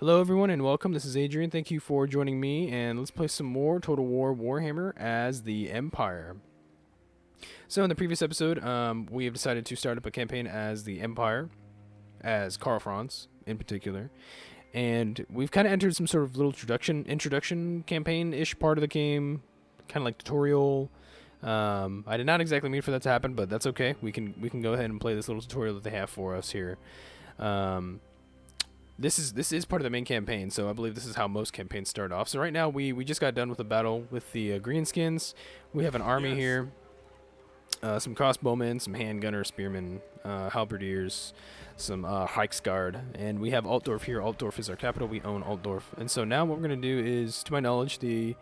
Hello, everyone, and welcome. This is Adrian. Thank you for joining me, and let's play some more Total War Warhammer as the Empire. So, in the previous episode, we have decided to start up a campaign as the Empire, as Karl Franz in particular, and we've kind of entered some sort of little introduction campaign-ish part of the game, kind of like tutorial. I did not exactly mean for that to happen, but that's okay. We can go ahead and play this little tutorial that they have for us here. This is part of the main campaign, so I believe this is how most campaigns start off. So right now we just got done with a battle with the greenskins. We have an army here, some crossbowmen, some handgunners, spearmen, halberdiers, some Reichsguard, and we have Altdorf here. Altdorf is our capital. We own Altdorf, and so now what we're gonna do is, to my knowledge, the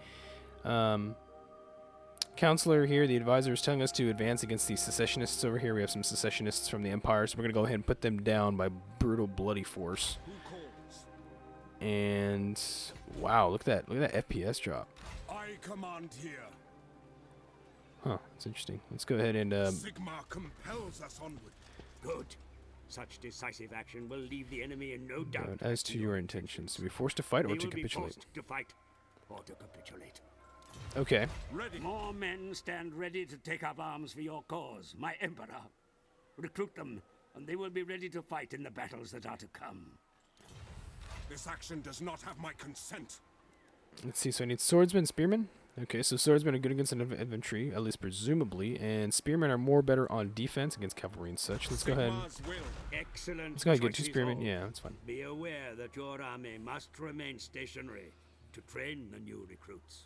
counselor here, the advisor, is telling us to advance against the secessionists over here. We have some secessionists from the Empire, so we're gonna go ahead and put them down by brutal, bloody force. And wow, look at that FPS drop. I command here. Huh, that's interesting. Let's go ahead and Sigmar compels us onward. Good. Such decisive action will leave the enemy in no doubt. as to your intentions, to be forced to fight or They to will be capitulate. forced to fight or to capitulate. Okay. Ready. More men stand ready to take up arms for your cause, my emperor. Recruit them, and they will be ready to fight in the battles that are to come. This action does not have my consent. Let's see. So I need swordsmen, spearmen. Okay, so swordsmen are good against infantry, at least presumably, and spearmen are more better on defense against cavalry and such. Let's go ahead. Sigmar's will. Excellent. Let's go ahead and get two choices spearmen. all. Yeah, that's fine. Be aware that your army must remain stationary to train the new recruits.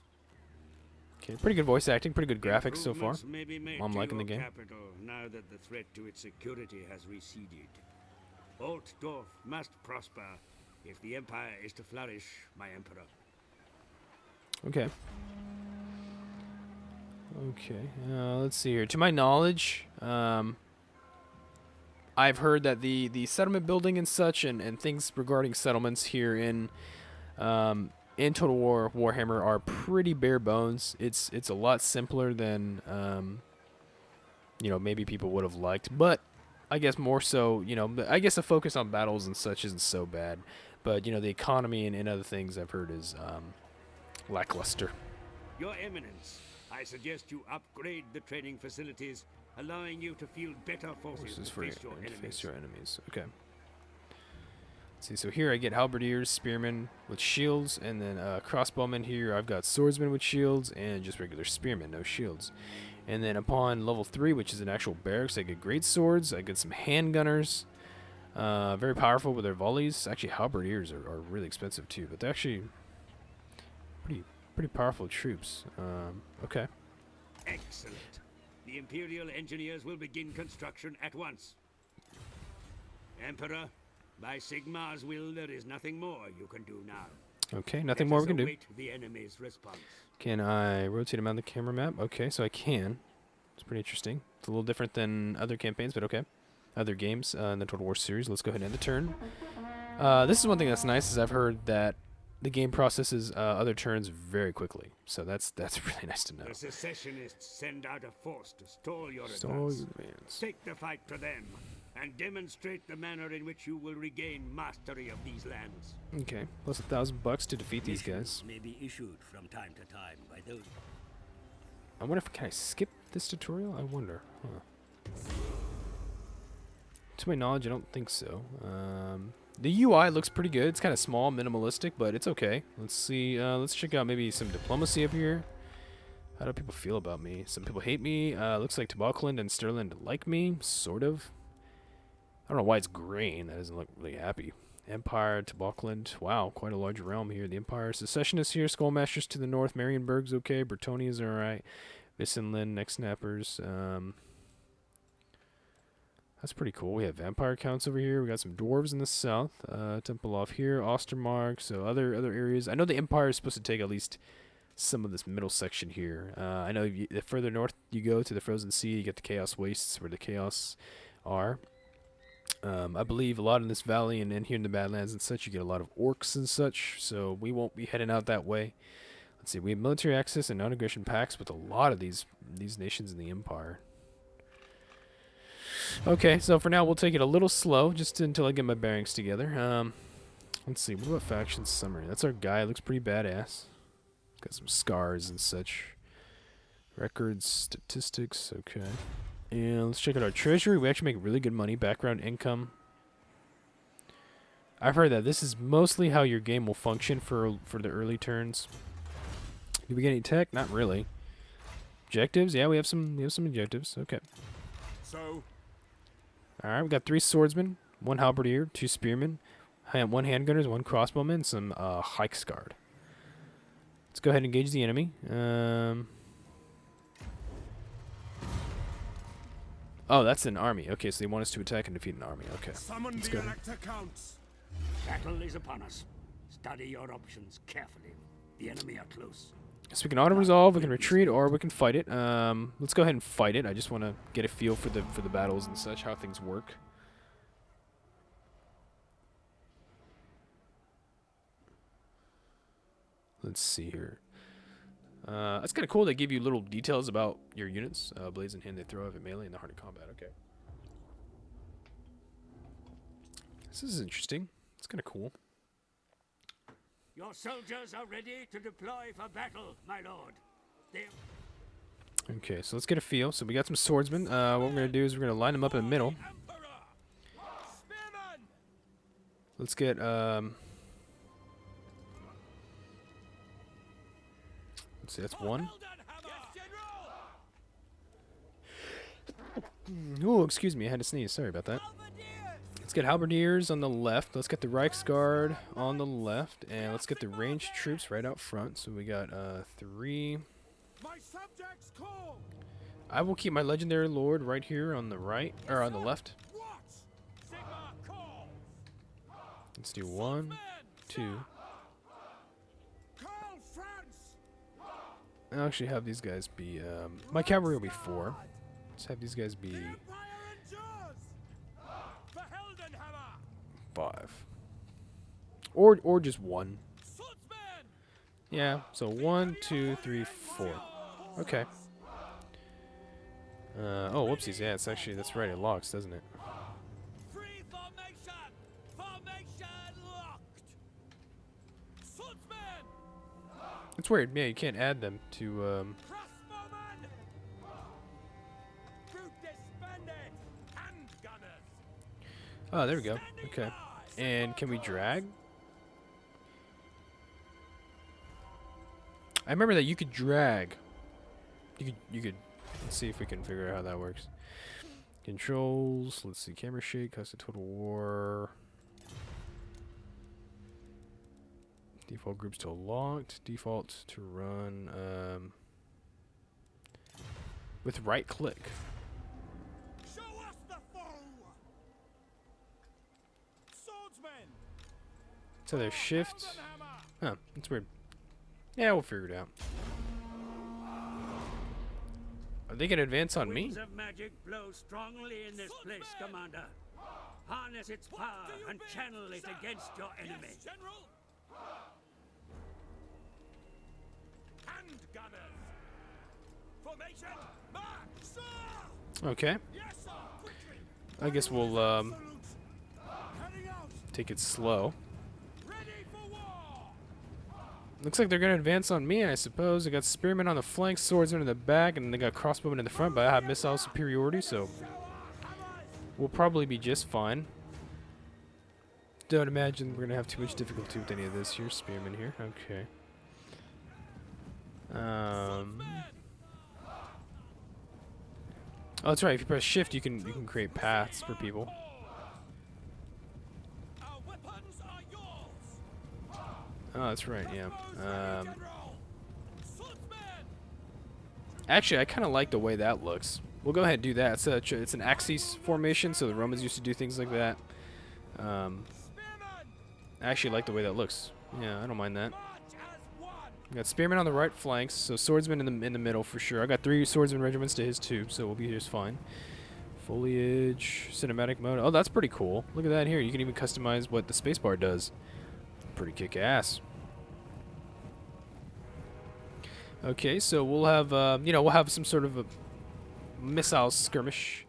Okay, pretty good voice acting, pretty good graphics so far. Improvements may be made I'm to liking the your game. capital now that the threat to its security has receded. Altdorf must prosper if the empire is to flourish, my emperor. Okay. Okay. Let's see here. To my knowledge, I've heard that the settlement building and such, and things regarding settlements here in Total War Warhammer are pretty bare bones. It's a lot simpler than maybe people would have liked, but I guess more so, I guess the focus on battles and such isn't so bad, but the economy and other things I've heard is lackluster. Your Eminence, I suggest you upgrade the training facilities, allowing you to field better forces This is to for face your enemies. face your enemies. Okay. Let's see, so here I get halberdiers, spearmen with shields, and then crossbowmen. Here I've got swordsmen with shields and just regular spearmen, no shields. And then upon level 3, which is an actual barracks, I get great swords. I get some handgunners, very powerful with their volleys. Actually, halberdiers are really expensive too, but they're actually pretty powerful troops. Okay. Excellent. The Imperial engineers will begin construction at once. Emperor, by Sigmar's will, there is nothing more you can do now. Okay, nothing Let more us we can do. await the enemy's response. Can I rotate him on the camera map? Okay, so I can. It's pretty interesting. It's a little different than other campaigns, but okay. Other games in the Total War series. Let's go ahead and end the turn. This is one thing that's nice, is I've heard that the game processes other turns very quickly. So that's really nice to know. The secessionists send out a force to stall your Stall advance. your advance. Take the fight to them, and demonstrate the manner in which you will regain mastery of these lands. Okay, plus $1,000 to defeat these guys. May be issued from time to time by those. I wonder if can I skip this tutorial? I wonder. Huh. To my knowledge, I don't think so. The UI looks pretty good. It's kind of small, minimalistic, but it's okay. Let's see. Let's check out maybe some diplomacy up here. How do people feel about me? Some people hate me. Looks like Tabakland and Sterland like me, sort of. I don't know why it's green. That doesn't look really happy. Empire, Tabakland. Wow, quite a large realm here. The Empire. Secessionists here. Skullmasters to the north. Marienburg's okay. Bretonia's alright. Vissenland, Neck Snappers. That's pretty cool. We have vampire counts over here. We got some dwarves in the south. Temple off here. Ostermark. So other areas. I know the Empire is supposed to take at least some of this middle section here. I know the further north you go to the Frozen Sea, you get the Chaos Wastes where the Chaos are. I believe a lot in this valley and here in the Badlands and such, you get a lot of orcs and such, so we won't be heading out that way. Let's see, we have military access and non-aggression pacts with a lot of these nations in the Empire. Okay, so for now we'll take it a little slow, just until I get my bearings together. Let's see. What about faction summary? That's our guy. Looks pretty badass. Got some scars and such. Records, statistics. Okay. And let's check out our treasury. We actually make really good money. Background income. I've heard that this is mostly how your game will function for the early turns. Do we get any tech? Not really. Objectives? Yeah, we have some objectives. Okay. So, All right, we got 3 swordsmen, 1 halberdier, 2 spearmen, 1 handgunners, 1 crossbowman, some hikes guard. Let's go ahead and engage the enemy. Oh, that's an army. Okay, so they want us to attack and defeat an army. Okay, summon let's the go ahead. elector counts. Battle is upon us. Study your options carefully. The enemy are close. So we can auto-resolve, we can retreat, or we can fight it. Let's go ahead and fight it. I just want to get a feel for the battles and such, how things work. Let's see here. That's kind of cool. They give you little details about your units. Blades in hand, they throw out at melee in the heart of combat. Okay. This is interesting. It's kind of cool. Your soldiers are ready to deploy for battle, my lord. Okay, so let's get a feel. So we got some swordsmen. What we're going to do is we're going to line them up in the middle. Let's get... let's see, that's 1. Oh, excuse me, I had to sneeze. Sorry about that. Let's get halberdiers on the left. Let's get the Reichsguard on the left, and let's get the ranged troops right out front. So we got 3. My subjects call. I will keep my Legendary Lord right here on the right, or on the left. What? Sigma calls. Let's do 1, 2. Karl Franz. I'll actually have these guys be, my cavalry will be 4. Let's have these guys be The Empire endures. The Heldenhammer. 5. Or just 1. Swordsman. Yeah, so 1, 2, 3, 4. Okay. Oh, whoopsies, yeah, it's actually, that's right, it locks, doesn't it? Free formation. Formation locked. Swordsman. It's weird, yeah, you can't add them to, Crossbowman. Brute disbanded. Handgunners. oh, there we go, okay. And can we drag? I remember that you could drag. You could, let's see if we can figure out how that works. Controls, let's see, camera shake, custom total war. Default group still locked. Default to run with right click. Show us the foe. Swordsman. So there's shift. Heldenhammer. Huh, that's weird. Yeah, we'll figure it out. Are they gonna advance on me? Winds of magic blow strongly in this place, Commander. Harness its power and channel it against your enemy. Yes, General. Handgunners. Formation. March. Sir. Okay. Yes, sir. Quickly. I guess we'll Heading out. take it slow. Ready for war. Looks like they're gonna advance on me, I suppose. They got spearmen on the flanks, swordsmen in the back, and they got crossbowmen in the front, but I have missile superiority, so we'll probably be just fine. Don't imagine we're gonna have too much difficulty with any of this here. Spearmen here. Okay. Oh, that's right. If you press shift, you can create paths for people. Our weapons are yours. Oh, that's right. Yeah. General. Swordsman. Actually, I kind of like the way that looks. We'll go ahead and do that. It's an axis formation, so the Romans used to do things like that. I actually like the way that looks. Yeah, I don't mind that. March as one. We got spearmen on the right flanks, so swordsmen in the middle for sure. I got 3 swordsman regiments to his 2, so we'll be just fine. Foliage, cinematic mode. Oh, that's pretty cool. Look at that here. You can even customize what the spacebar does. Pretty kick-ass. Okay, so we'll have we'll have some sort of a missile skirmish.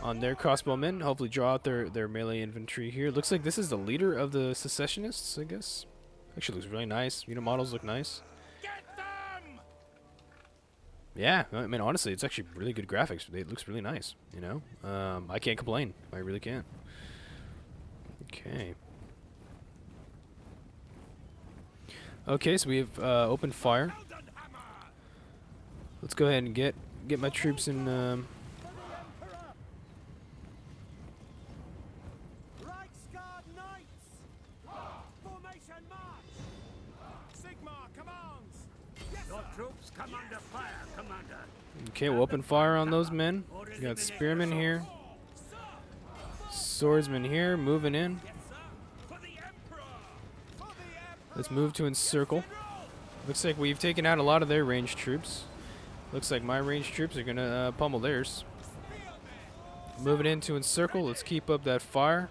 on their crossbowmen. Hopefully draw out their melee infantry here. Looks like this is the leader of the secessionists, I guess. Actually looks really nice. Unit models look nice. Yeah, I mean, honestly, it's actually really good graphics. It looks really nice, you know? I can't complain. I really can't. Okay. Okay, so we have open fire. Let's go ahead and get my troops in. Your troops come under fire, Commander. Okay, we'll open fire on those men. We got spearmen here. Swordsmen here, moving in. Let's move to encircle. Looks like we've taken out a lot of their ranged troops. Looks like my ranged troops are gonna pummel theirs. Moving in to encircle. Let's keep up that fire.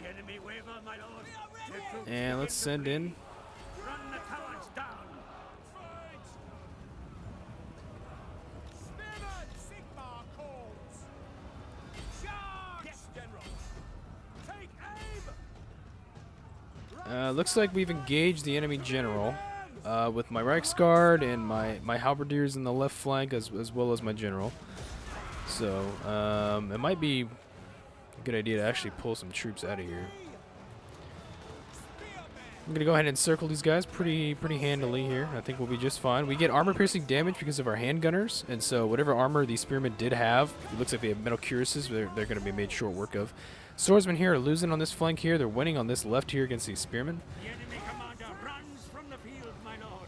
The enemy waver, my lord. And let's send in. Run the cowards down. Looks like we've engaged the enemy general with my Reichsguard and my halberdiers in the left flank as well as my general. So it might be a good idea to actually pull some troops out of here. I'm gonna go ahead and circle these guys pretty handily here. I think we'll be just fine. We get armor-piercing damage because of our handgunners, and so whatever armor these spearmen did have, it looks like they have metal cuirasses. They're gonna be made short work of. Swordsmen here are losing on this flank here. They're winning on this left here against these spearmen. The enemy commander runs from the field, my lord,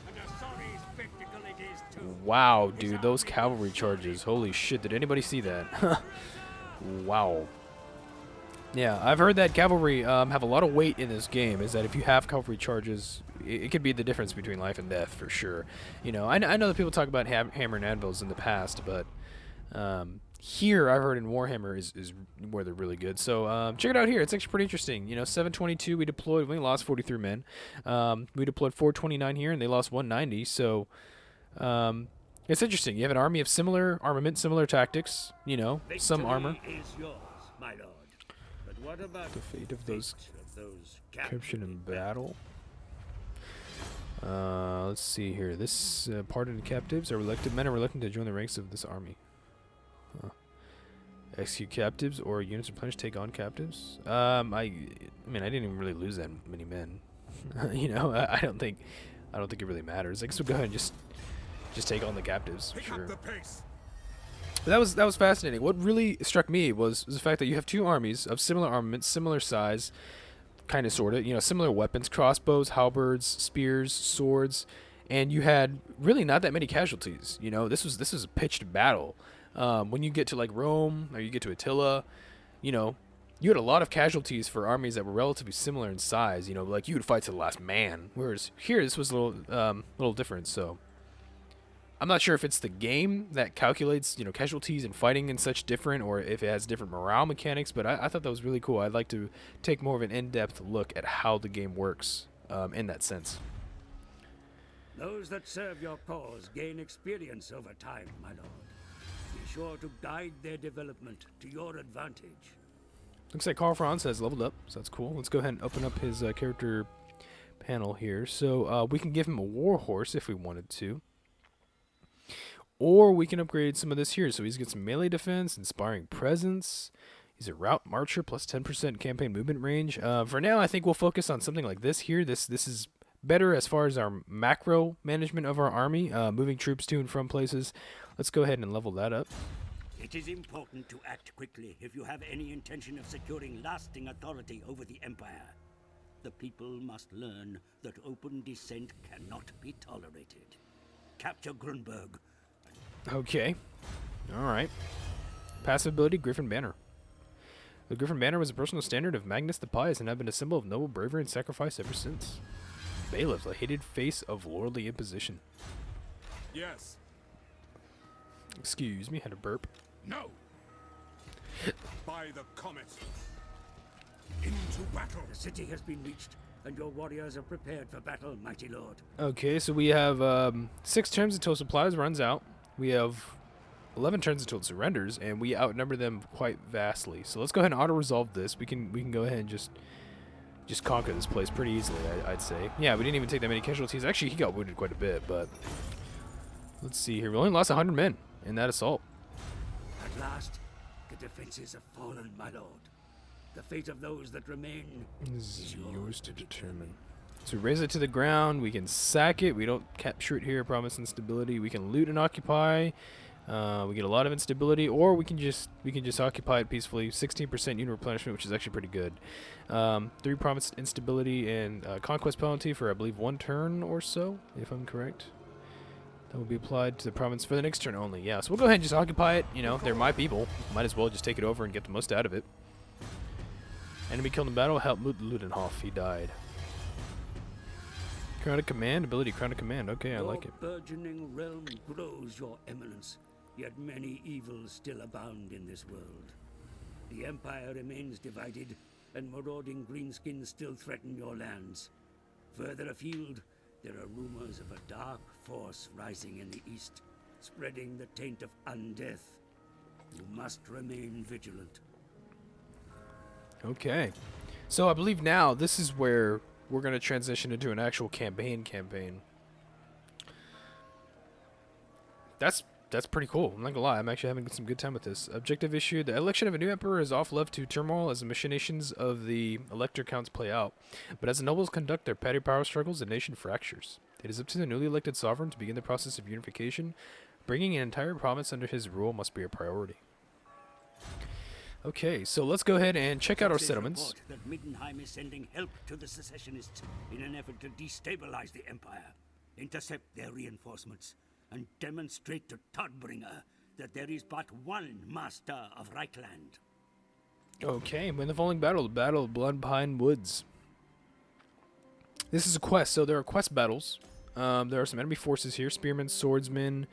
and a sorry spectacle it is too. Wow, dude, those cavalry charges. Holy shit, did anybody see that? Wow. Yeah, I've heard that cavalry have a lot of weight in this game, is that if you have cavalry charges, it could be the difference between life and death, for sure. You know, I know that people talk about hammer and anvils in the past, but here I've heard in Warhammer is where they're really good. So check it out here. It's actually pretty interesting. You know, 722 we deployed. We only lost 43 men. We deployed 429 here, and they lost 190. So it's interesting. You have an army of similar armament, similar tactics. You know, some armor. Is yours, my lord. But what about The fate of those captured encryption in battle. Let's see here. This pardoned captives are reluctant. Men are reluctant to join the ranks of this army. Execute captives or units replenished take on captives. I mean, I didn't even really lose that many men. You know, I don't think it really matters. I guess we'll go ahead and just take on the captives for sure. But that was fascinating. What really struck me was the fact that you have two armies of similar armaments, similar size, kind of sort of, you know, similar weapons, crossbows, halberds, spears, swords, and you had really not that many casualties. You know, this was a pitched battle. When you get to like Rome or you get to Attila, you know, you had a lot of casualties for armies that were relatively similar in size. You know, like you would fight to the last man. Whereas here, this was a little different. So I'm not sure if it's the game that calculates, you know, casualties and fighting and such different, or if it has different morale mechanics. But I thought that was really cool. I'd like to take more of an in-depth look at how the game works in that sense. Those that serve your cause gain experience over time, my lord. Be sure to guide their development to your advantage. Looks like Karl Franz has leveled up, so that's cool. Let's go ahead and open up his character panel here. So we can give him a war horse if we wanted to. Or we can upgrade some of this here. So he's got some melee defense, inspiring presence. He's a route marcher plus 10% campaign movement range. For now, I think we'll focus on something like this here. This is better as far as our macro management of our army, moving troops to and from places. Let's go ahead and level that up. It is important to act quickly if you have any intention of securing lasting authority over the Empire. The people must learn that open dissent cannot be tolerated. Capture Grunberg. Okay. Alright. Passive ability, Griffin Banner. The Griffin Banner was a personal standard of Magnus the Pious and had been a symbol of noble bravery and sacrifice ever since. Bailiff, the hated face of lordly imposition. Yes. Excuse me, had a burp. No. By the comet. Into battle. The city has been reached, and your warriors are prepared for battle, mighty lord. Okay, so we have 6 terms until supplies runs out. We have 11 turns until it surrenders, and we outnumber them quite vastly. So let's go ahead and auto-resolve this. We can go ahead and just conquer this place pretty easily, I'd say. Yeah, we didn't even take that many casualties. Actually, he got wounded quite a bit, but let's see here. We only lost 100 men in that assault. At last, the defenses have fallen, my lord. The fate of those that remain Is yours to determine. So we raise it to the ground. We can sack it. We don't capture it here. Promise instability. We can loot and occupy. We get a lot of instability, or we can just occupy it peacefully. 16% unit replenishment, which is actually pretty good. 3 promised instability and conquest penalty for I believe 1 turn or so, if I'm correct. That will be applied to the province for the next turn only. Yeah, so we'll go ahead and just occupy it. You know, they're my people. Might as well just take it over and get the most out of it. Enemy killed in battle. Help Ludenhoff. He died. Crown of Command. Ability Crown of Command. Okay, I like it. Your burgeoning realm grows, your eminence, yet many evils still abound in this world. The Empire remains divided, and marauding greenskins still threaten your lands. Further afield, there are rumors of a dark force rising in the east, spreading the taint of undeath. You must remain vigilant. Okay. So I believe now this is where we're going to transition into an actual campaign. That's pretty cool. I'm not gonna lie. I'm actually having some good time with this. Objective issue: the election of a new emperor is off left to turmoil as the machinations of the elector counts play out. But as the nobles conduct their petty power struggles, the nation fractures. It is up to the newly elected sovereign to begin the process of unification. Bringing an entire province under his rule must be a priority. Okay, so let's go ahead and check out our settlements. That Middenheim is sending help to the secessionists in an effort to destabilize the Empire, intercept their reinforcements, and demonstrate to Todbringer that there is but one master of Reichland. Okay, win the following battle, the Battle of Bloodpine Woods. This is a quest, so there are quest battles. There are some enemy forces here: spearmen, swordsmen.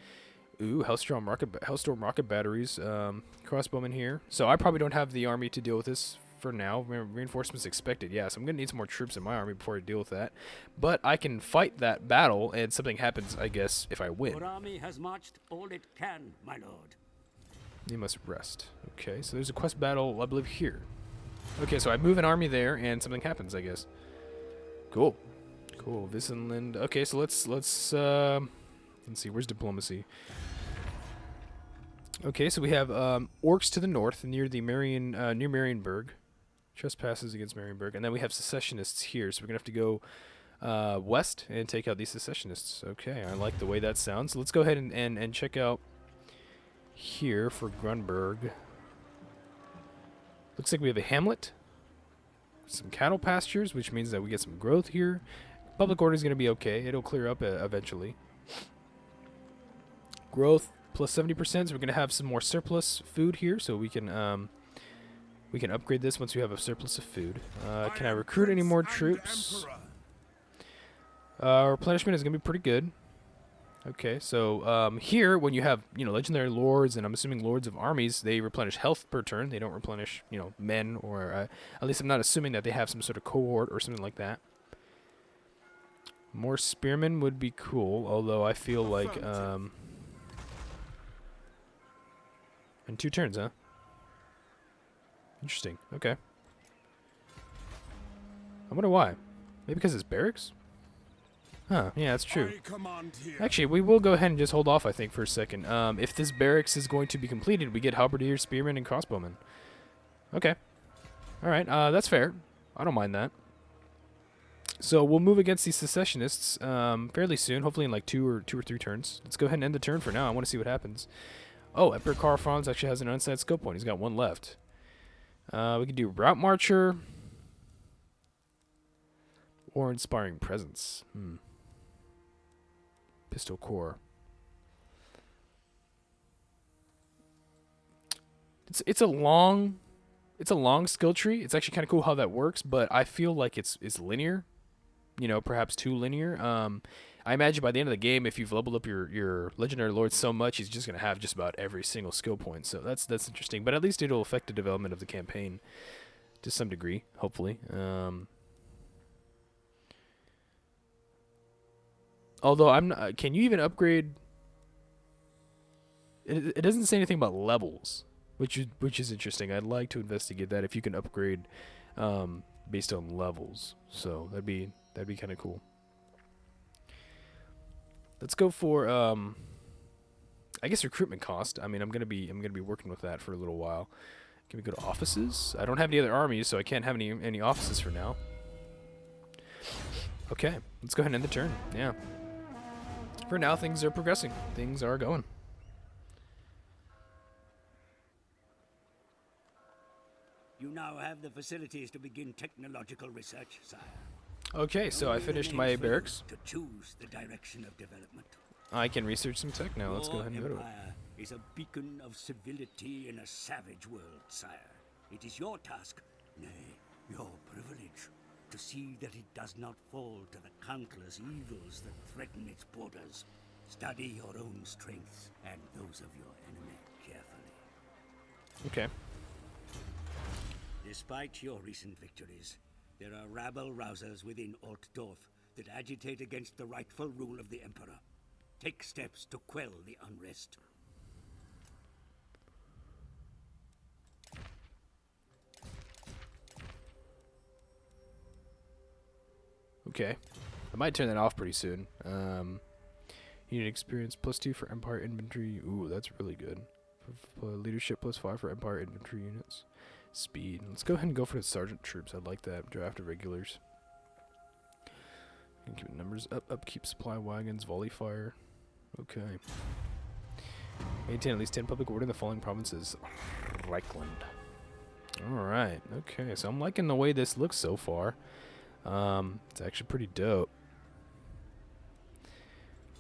Ooh, Hellstorm rocket batteries, crossbowmen here. So I probably don't have the army to deal with this for now. Reinforcements expected. Yeah, so I'm going to need some more troops in my army before I deal with that. But I can fight that battle, and something happens, I guess, if I win. Your army has marched all it can, my lord. You must rest. Okay, so there's a quest battle, I believe, here. Okay, so I move an army there, and something happens, I guess. Cool. Cool. Visenland. Okay, so let's see. Where's diplomacy? Okay, so we have orcs to the north near the near Marienburg. Trespasses against Marienburg, and then we have secessionists here. So we're gonna have to go west and take out these secessionists. Okay, I like the way that sounds. Let's go ahead and check out here for Grunberg. Looks like we have a hamlet, some cattle pastures, which means that we get some growth here. Public order is gonna be okay. It'll clear up eventually. Growth plus 70%, so we're going to have some more surplus food here, so we can upgrade this once we have a surplus of food. Can I recruit any more troops? Replenishment is going to be pretty good. Okay, so here, when you have, legendary lords, and I'm assuming lords of armies, they replenish health per turn. They don't replenish, men, or at least I'm not assuming that they have some sort of cohort or something like that. More spearmen would be cool, although I feel like... in 2 turns, huh? Interesting. Okay. I wonder why. Maybe because it's barracks? Huh, yeah, that's true. Actually, we will go ahead and just hold off, I think, for a second. If this barracks is going to be completed, we get halberdiers, spearmen, and crossbowmen. Okay. Alright, that's fair. I don't mind that. So we'll move against these secessionists fairly soon, hopefully in like 2 or 3 turns. Let's go ahead and end the turn for now. I want to see what happens. Oh, Emperor Karl Franz actually has an unsigned skill point. He's got 1 left. We can do Route Marcher or Inspiring Presence. Pistol Core. It's a long skill tree. It's actually kind of cool how that works, but I feel like it's linear. Perhaps too linear. I imagine by the end of the game, if you've leveled up your legendary lord so much, he's just going to have just about every single skill point. So that's interesting. But at least it'll affect the development of the campaign to some degree, hopefully. Although I'm not, can you even upgrade? It doesn't say anything about levels, which is interesting. I'd like to investigate that if you can upgrade based on levels. So that'd be kind of cool. Let's go for I guess recruitment cost. I mean, I'm gonna be working with that for a little while. Can we go to offices? I don't have any other armies, so I can't have any offices for now. Okay, let's go ahead and end the turn. Yeah. For now, things are progressing. Things are going. You now have the facilities to begin technological research, sire. Okay, so I Only finished remains my for you barracks. to choose the direction of development. I can research some tech now. Let's go Your ahead and go to it. empire is a beacon of civility in a savage world, sire. It is your task, nay, your privilege, to see that it does not fall to the countless evils that threaten its borders. Study your own strengths and those of your enemy carefully. Okay. Despite your recent victories, there are rabble-rousers within Altdorf that agitate against the rightful rule of the Emperor. Take steps to quell the unrest. Okay. I might turn that off pretty soon. Unit experience +2 for Empire infantry. Ooh, that's really good. Leadership +5 for Empire infantry units. Speed. Let's go ahead and go for the sergeant troops. I'd like that. Draft of regulars. And keep numbers up. Upkeep supply wagons. Volley fire. Okay. Maintain at least 10 public order in the following provinces. Reichland. Alright. Okay, so I'm liking the way this looks so far. It's actually pretty dope.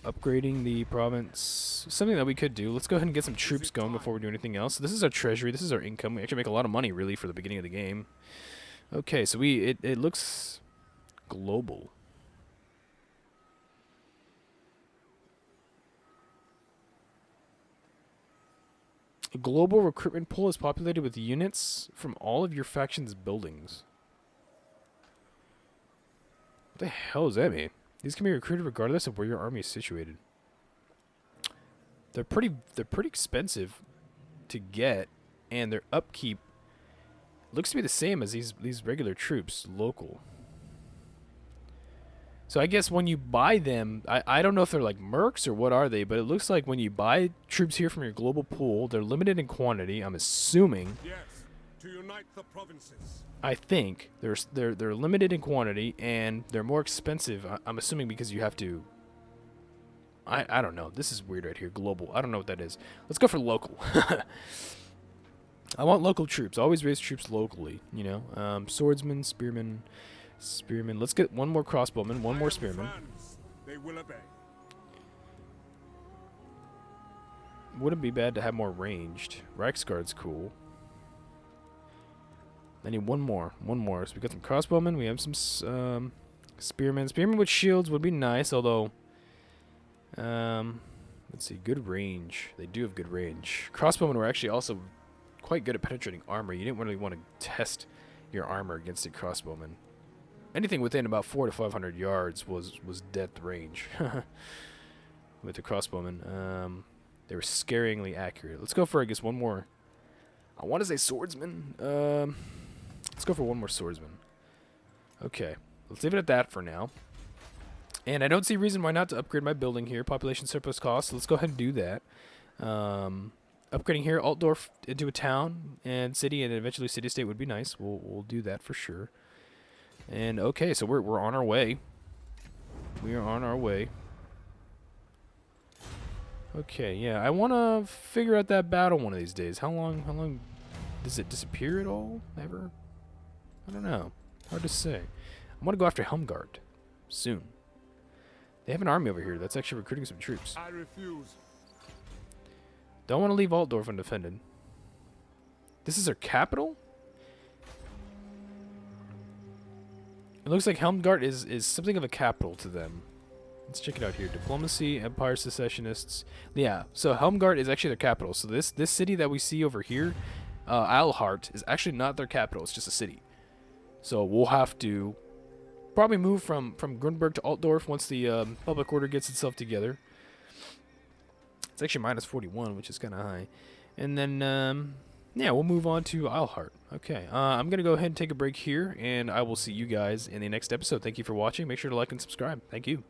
Upgrading the province, something that we could do. Let's go ahead and get some troops going before we do anything else. This is our treasury. This is our income. We actually make a lot of money, really, for the beginning of the game. Okay, so it looks global. A global recruitment pool is populated with units from all of your faction's buildings. What the hell does that mean? These can be recruited regardless of where your army is situated. They're pretty expensive to get, and their upkeep looks to be the same as these regular troops, local. So I guess when you buy them, I don't know if they're like mercs or what are they, but it looks like when you buy troops here from your global pool, they're limited in quantity, I'm assuming. Yes, to unite the provinces. I think they're limited in quantity and they're more expensive. I'm assuming because you have to. I don't know. This is weird right here. Global. I don't know what that is. Let's go for local. I want local troops. Always raise troops locally. You know, swordsman, spearman. Let's get one more crossbowman, one more spearman. Franz. They will obey. Wouldn't be bad to have more ranged. Reichsguard's cool. I need one more. So we got some crossbowmen. We have some spearmen. Spearmen with shields would be nice, although... let's see. Good range. They do have good range. Crossbowmen were actually also quite good at penetrating armor. You didn't really want to test your armor against a crossbowman. Anything within about 400 to 500 yards was depth range. With the crossbowmen. They were scaringly accurate. Let's go for, I guess, one more. I want to say swordsman. Let's go for one more swordsman. Okay. Let's leave it at that for now. And I don't see a reason why not to upgrade my building here. Population surplus cost. So let's go ahead and do that. Upgrading here, Altdorf into a town and city, and eventually city-state would be nice. We'll do that for sure. And okay, so we're on our way. We are on our way. Okay, yeah, I want to figure out that battle one of these days. How long does it disappear at all? Ever? I don't know. Hard to say. I want to go after Helmgard soon. They have an army over here that's actually recruiting some troops. I refuse. Don't want to leave Altdorf undefended. This is their capital? It looks like Helmgard is something of a capital to them. Let's check it out here. Diplomacy, Empire Secessionists. Yeah, so Helmgard is actually their capital. So this city that we see over here, Alhart, is actually not their capital. It's just a city. So we'll have to probably move from Grunberg to Altdorf once the public order gets itself together. It's actually minus 41, which is kind of high. And then, yeah, we'll move on to Isleheart. Okay, I'm going to go ahead and take a break here, and I will see you guys in the next episode. Thank you for watching. Make sure to like and subscribe. Thank you.